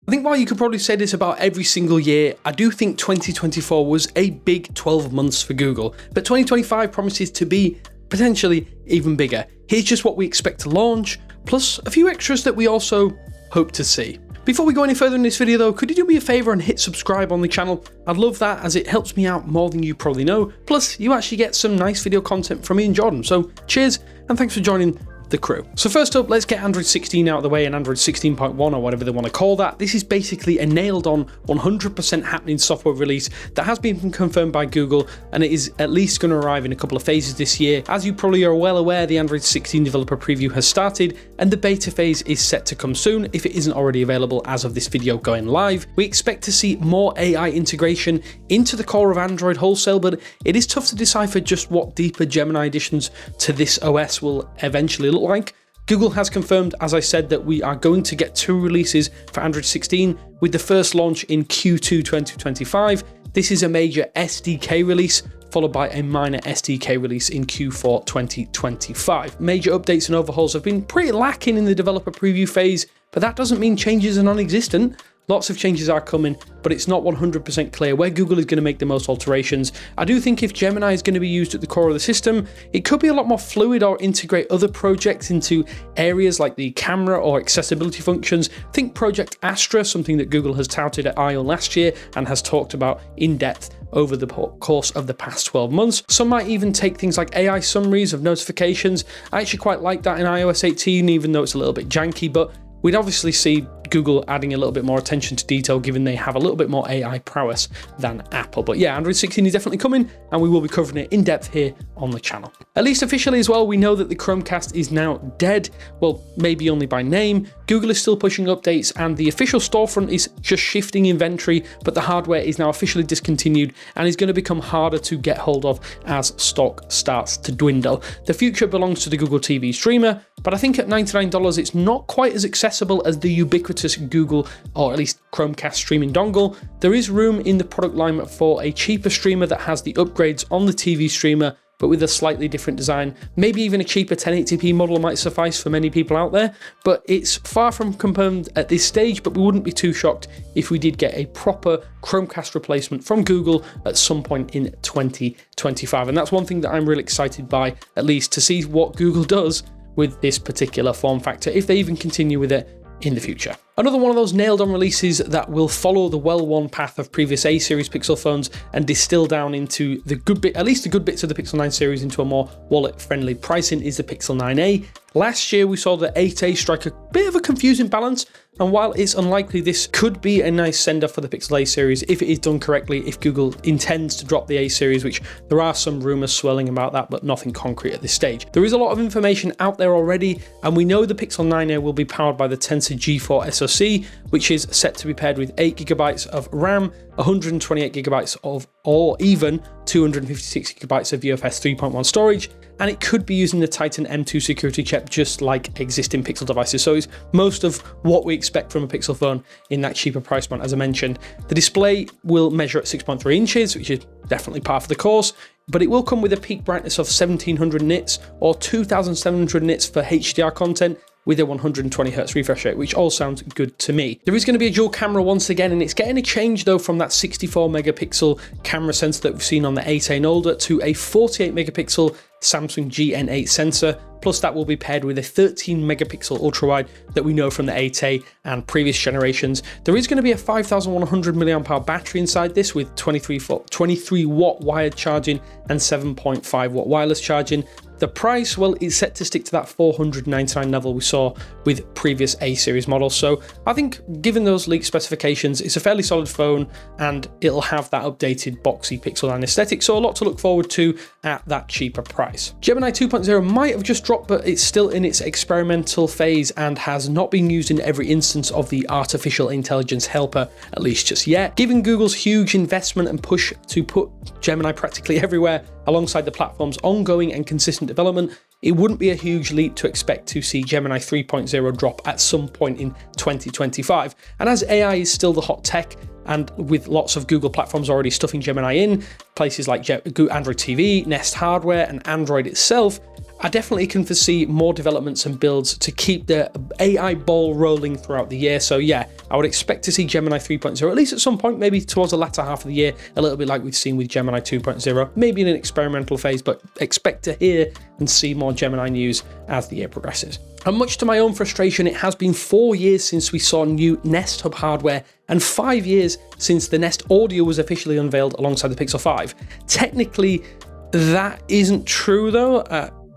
I think while you could probably say this about every single year, I do think 2024 was a big 12 months for Google, but 2025 promises to be potentially even bigger. Here's just what we expect to launch, plus a few extras that we also hope to see. Before we go any further in this video though, could you do me a favour and hit subscribe on the channel? I'd love that, as it helps me out more than you probably know, plus you actually get some nice video content from me and Jordan, so cheers and thanks for joining the crew. So first up, let's get Android 16 out of the way, and Android 16.1 or whatever they want to call that. This is basically a nailed on 100% happening software release that has been confirmed by Google, and it is at least going to arrive in a couple of phases this year. As you probably are well aware, the Android 16 developer preview has started and the beta phase is set to come soon if it isn't already available as of this video going live. We expect to see more AI integration into the core of Android wholesale, but it is tough to decipher just what deeper Gemini additions to this OS will eventually look like. Google has confirmed, as I said, that we are going to get 2 releases for Android 16, with the first launch in Q2 2025. This is a major SDK release, followed by a minor SDK release in Q4 2025. Major updates and overhauls have been pretty lacking in the developer preview phase, but that doesn't mean changes are non-existent. Lots of changes are coming, but it's not 100% clear where Google is going to make the most alterations. I do think if Gemini is going to be used at the core of the system, it could be a lot more fluid or integrate other projects into areas like the camera or accessibility functions. Think Project Astra, something that Google has touted at I/O last year and has talked about in depth over the course of the past 12 months. Some might even take things like AI summaries of notifications. I actually quite like that in iOS 18, even though it's a little bit janky, but we'd obviously see Google adding a little bit more attention to detail, given they have a little bit more AI prowess than Apple. But yeah, Android 16 is definitely coming, and we will be covering it in depth here on the channel. At least officially as well, we know that the Chromecast is now dead. Well, maybe only by name. Google is still pushing updates, and the official storefront is just shifting inventory, but the hardware is now officially discontinued and is going to become harder to get hold of as stock starts to dwindle. The future belongs to the Google TV streamer, but I think at $99 it's not quite as accessible as the ubiquitous Google, or at least Chromecast streaming dongle. There is room in the product line for a cheaper streamer that has the upgrades on the TV streamer, but with a slightly different design. Maybe even a cheaper 1080p model might suffice for many people out there, but it's far from confirmed at this stage, but we wouldn't be too shocked if we did get a proper Chromecast replacement from Google at some point in 2025. And that's one thing that I'm really excited by, at least to see what Google does with this particular form factor, if they even continue with it in the future. Another one of those nailed on releases that will follow the well-worn path of previous A series Pixel phones and distill down into the good bit, at least the good bits of the Pixel 9 series, into a more wallet-friendly pricing is the Pixel 9a. Last year we saw the 8a strike a bit of a confusing balance, and while it's unlikely, this could be a nice sender for the Pixel A series if it is done correctly, if Google intends to drop the A series, which there are some rumours swirling about that, but nothing concrete at this stage. There is a lot of information out there already, and we know the Pixel 9a will be powered by the Tensor G4 SoC, which is set to be paired with 8GB of RAM, 128GB of, or even 256GB of UFS 3.1 storage, and it could be using the Titan M2 security chip just like existing Pixel devices. So it's most of what we expect from a Pixel phone in that cheaper price point, as I mentioned. The display will measure at 6.3 inches, which is definitely par for the course, but it will come with a peak brightness of 1700 nits or 2700 nits for HDR content, with a 120Hz refresh rate, which all sounds good to me. There is going to be a dual camera once again, and it's getting a change though from that 64 megapixel camera sensor that we've seen on the 8A and older to a 48 megapixel Samsung GN8 sensor. Plus that will be paired with a 13 megapixel ultrawide that we know from the 8A and previous generations. There is going to be a 5100 mAh battery inside this with 23 watt wired charging and 7.5 watt wireless charging. The price, well, is set to stick to that $499 level we saw with previous A series models. So I think given those leaked specifications, it's a fairly solid phone and it'll have that updated boxy Pixel 9 aesthetic. So a lot to look forward to at that cheaper price. Gemini 2.0 might have just dropped, but it's still in its experimental phase and has not been used in every instance of the artificial intelligence helper, at least just yet. Given Google's huge investment and push to put Gemini practically everywhere, alongside the platform's ongoing and consistent development, it wouldn't be a huge leap to expect to see Gemini 3.0 drop at some point in 2025. And as AI is still the hot tech, and with lots of Google platforms already stuffing Gemini in, places like Android TV, Nest Hardware, and Android itself, I definitely can foresee more developments and builds to keep the AI ball rolling throughout the year. So yeah, I would expect to see Gemini 3.0 at least at some point, maybe towards the latter half of the year, a little bit like we've seen with Gemini 2.0, maybe in an experimental phase, but expect to hear and see more Gemini news as the year progresses. And much to my own frustration, it has been 4 years since we saw new Nest Hub hardware and 5 years since the Nest Audio was officially unveiled alongside the Pixel 5. Technically, that isn't true though.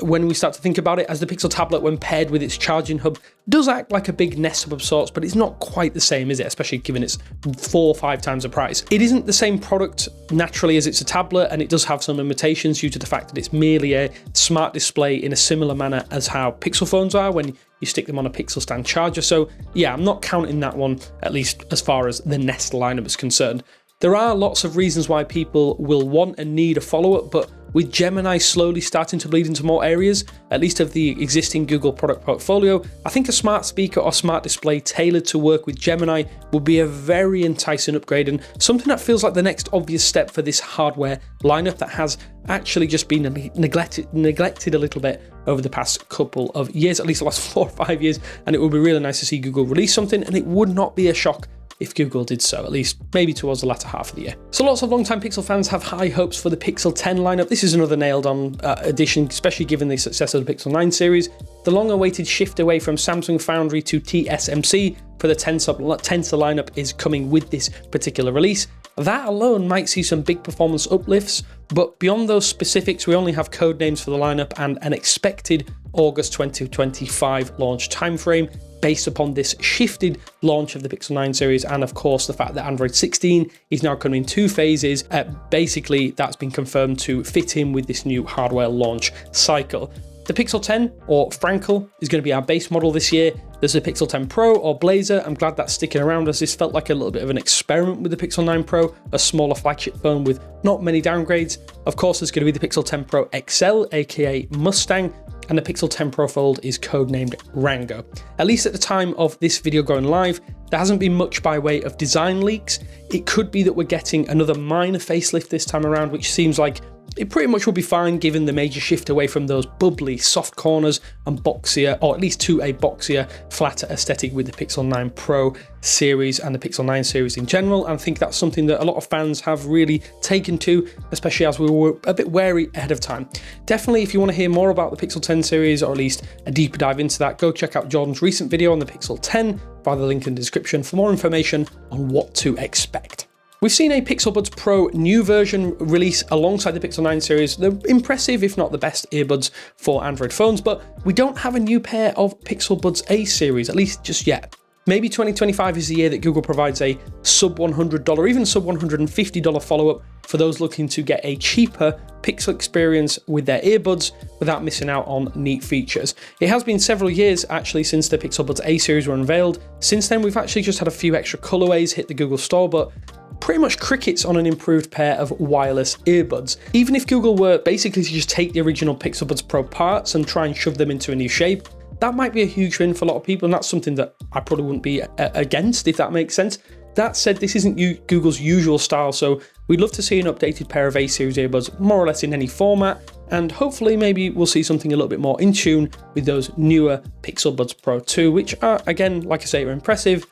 When we start to think about it, as the Pixel tablet, when paired with its charging hub, does act like a big Nest Hub of sorts, but it's not quite the same, is it? Especially given it's 4 or 5 times the price. It isn't the same product naturally as it's a tablet, and it does have some limitations due to the fact that it's merely a smart display in a similar manner as how Pixel phones are when you stick them on a Pixel stand charger. So yeah, I'm not counting that one, at least as far as the Nest lineup is concerned. There are lots of reasons why people will want and need a follow-up, but with Gemini slowly starting to bleed into more areas, at least of the existing Google product portfolio, I think a smart speaker or smart display tailored to work with Gemini would be a very enticing upgrade and something that feels like the next obvious step for this hardware lineup that has actually just been neglected a little bit over the past couple of years, at least the last 4 or 5 years, and it would be really nice to see Google release something, and it would not be a shock if Google did so, at least maybe towards the latter half of the year. So lots of long-time Pixel fans have high hopes for the Pixel 10 lineup. This is another nailed-on addition, especially given the success of the Pixel 9 series. The long-awaited shift away from Samsung Foundry to TSMC for the Tensor lineup is coming with this particular release. That alone might see some big performance uplifts, but beyond those specifics, we only have code names for the lineup and an expected August 2025 launch timeframe, based upon this shifted launch of the Pixel 9 series, and of course the fact that Android 16 is now coming in 2 phases. Basically, that's been confirmed to fit in with this new hardware launch cycle. The Pixel 10, or Frankel, is going to be our base model this year. There's a Pixel 10 Pro or Blazer. I'm glad that's sticking around, as this felt like a little bit of an experiment with the Pixel 9 Pro, a smaller flagship phone with not many downgrades. Of course, there's going to be the Pixel 10 Pro XL, aka Mustang, and the Pixel 10 Pro Fold is codenamed Rango. At least at the time of this video going live, there hasn't been much by way of design leaks. It could be that we're getting another minor facelift this time around, which seems like it pretty much will be fine given the major shift away from those bubbly soft corners and boxier, or at least to a boxier, flatter aesthetic with the Pixel 9 Pro series and the Pixel 9 series in general. And I think that's something that a lot of fans have really taken to, especially as we were a bit wary ahead of time. Definitely, if you want to hear more about the Pixel 10 series, or at least a deeper dive into that, go check out Jordan's recent video on the Pixel 10 via the link in the description for more information on what to expect. We've seen a Pixel Buds Pro new version release alongside the Pixel 9 series. They're impressive, if not the best earbuds for Android phones, but we don't have a new pair of Pixel Buds A series, at least just yet. Maybe 2025 is the year that Google provides a sub $100, even sub $150 follow-up for those looking to get a cheaper Pixel experience with their earbuds without missing out on neat features. It has been several years actually since the Pixel Buds A series were unveiled. Since then, we've actually just had a few extra colorways hit the Google Store, but pretty much crickets on an improved pair of wireless earbuds. Even if Google were basically to just take the original Pixel Buds Pro parts and try and shove them into a new shape, that might be a huge win for a lot of people, and that's something that I probably wouldn't be against, if that makes sense. That said, this isn't Google's usual style, so we'd love to see an updated pair of A-series earbuds, more or less in any format, and hopefully maybe we'll see something a little bit more in tune with those newer Pixel Buds Pro 2, which are, again, like I say, are impressive.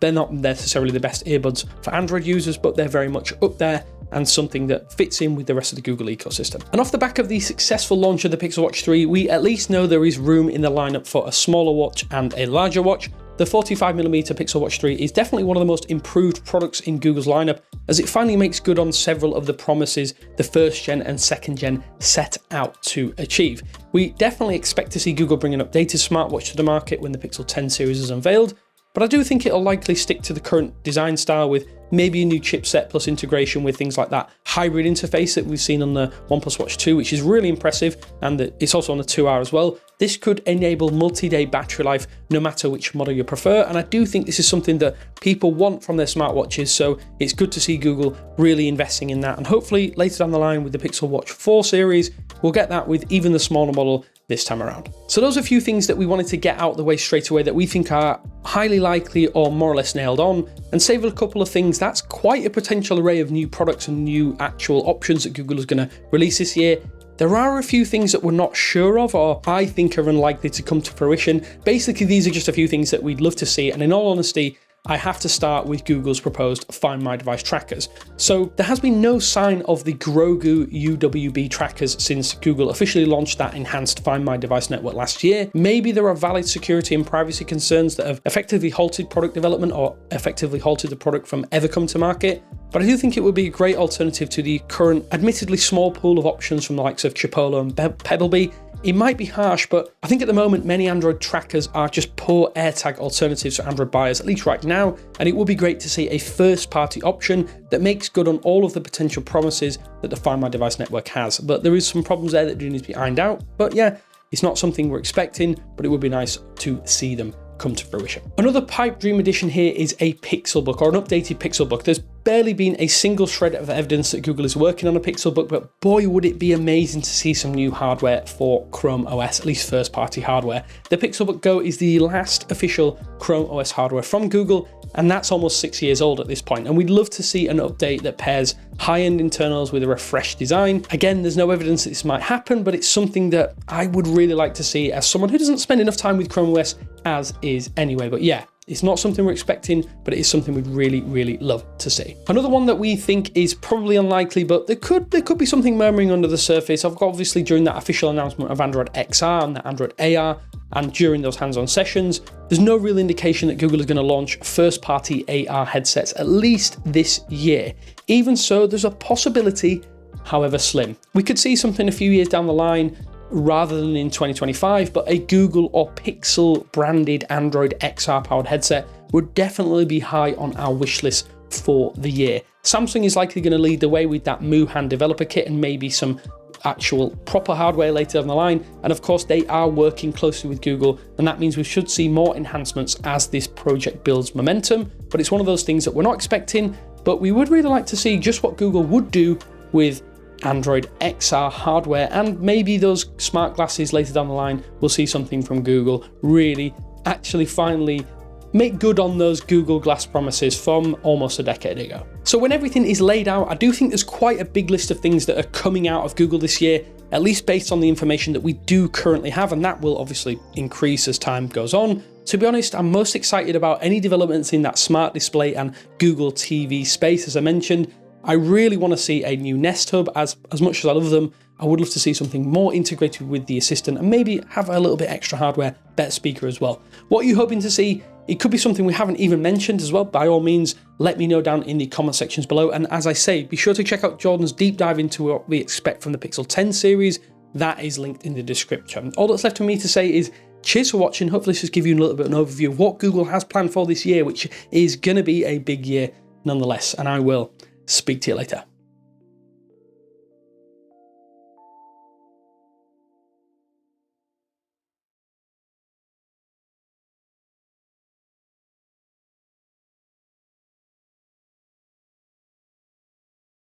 They're not necessarily the best earbuds for Android users, but they're very much up there and something that fits in with the rest of the Google ecosystem. And off the back of the successful launch of the Pixel Watch 3, we at least know there is room in the lineup for a smaller watch and a larger watch. The 45mm Pixel Watch 3 is definitely one of the most improved products in Google's lineup, as it finally makes good on several of the promises the first gen and second gen set out to achieve. We definitely expect to see Google bring an updated smartwatch to the market when the Pixel 10 series is unveiled, but I do think it'll likely stick to the current design style with maybe a new chipset plus integration with things like that hybrid interface that we've seen on the OnePlus Watch 2, which is really impressive, and it's also on the 2R as well. This could enable multi-day battery life no matter which model you prefer, and I do think this is something that people want from their smartwatches, so it's good to see Google really investing in that, and hopefully later down the line with the Pixel Watch 4 series, we'll get that with even the smaller model this time around. So those are a few things that we wanted to get out the way straight away that we think are highly likely or more or less nailed on, and save a couple of things. That's quite a potential array of new products and new actual options that Google is going to release this year. There are a few things that we're not sure of, or I think are unlikely to come to fruition. Basically, these are just a few things that we'd love to see, and in all honesty, I have to start with Google's proposed Find My Device trackers. So there has been no sign of the Grogu UWB trackers since Google officially launched that enhanced Find My Device network last year. Maybe there are valid security and privacy concerns that have effectively halted product development or effectively halted the product from ever coming to market. But I do think it would be a great alternative to the current admittedly small pool of options from the likes of Chipotle and Pebblebee. It might be harsh, but I think at the moment many Android trackers are just poor AirTag alternatives for Android buyers, at least right now, and it would be great to see a first-party option that makes good on all of the potential promises that the Find My Device network has. But there is some problems there that do need to be ironed out. But yeah, it's not something we're expecting, but it would be nice to see them come to fruition. Another pipe dream addition here is a Pixelbook, or an updated Pixelbook. There's barely been a single shred of evidence that Google is working on a Pixelbook, but boy would it be amazing to see some new hardware for Chrome OS, at least first-party hardware. The Pixelbook Go is the last official Chrome OS hardware from Google, and that's almost 6 years old at this point, and we'd love to see an update that pairs high-end internals with a refreshed design. Again, there's no evidence that this might happen, but it's something that I would really like to see as someone who doesn't spend enough time with Chrome OS as is anyway. But yeah, it's not something we're expecting, but it is something we'd really, really love to see. Another one that we think is probably unlikely, but there could be something murmuring under the surface. Obviously, during that official announcement of Android XR and the Android AR, and during those hands-on sessions, there's no real indication that Google is going to launch first-party AR headsets, at least this year. Even so, there's a possibility, however slim. We could see something a few years down the line, rather than in 2025, but a Google or Pixel branded Android XR powered headset would definitely be high on our wish list for the year. Samsung is likely going to lead the way with that Muhan developer kit and maybe some actual proper hardware later down the line. And of course, they are working closely with Google, and that means we should see more enhancements as this project builds momentum. But it's one of those things that we're not expecting, but we would really like to see just what Google would do with Android XR hardware, and maybe those smart glasses later down the line. We'll see something from Google really actually finally make good on those Google Glass promises from almost a decade ago. So when everything is laid out, I do think there's quite a big list of things that are coming out of Google this year, at least based on the information that we do currently have, and that will obviously increase as time goes on. To be honest, I'm most excited about any developments in that smart display and Google TV space, as I mentioned. I really want to see a new Nest Hub. As much as I love them, I would love to see something more integrated with the Assistant and maybe have a little bit extra hardware, better speaker as well. What are you hoping to see? It could be something we haven't even mentioned as well. By all means, let me know down in the comment sections below. And as I say, be sure to check out Jordan's deep dive into what we expect from the Pixel 10 series. That is linked in the description. All that's left for me to say is cheers for watching. Hopefully this has given you a little bit of an overview of what Google has planned for this year, which is going to be a big year nonetheless. And I will speak to you later.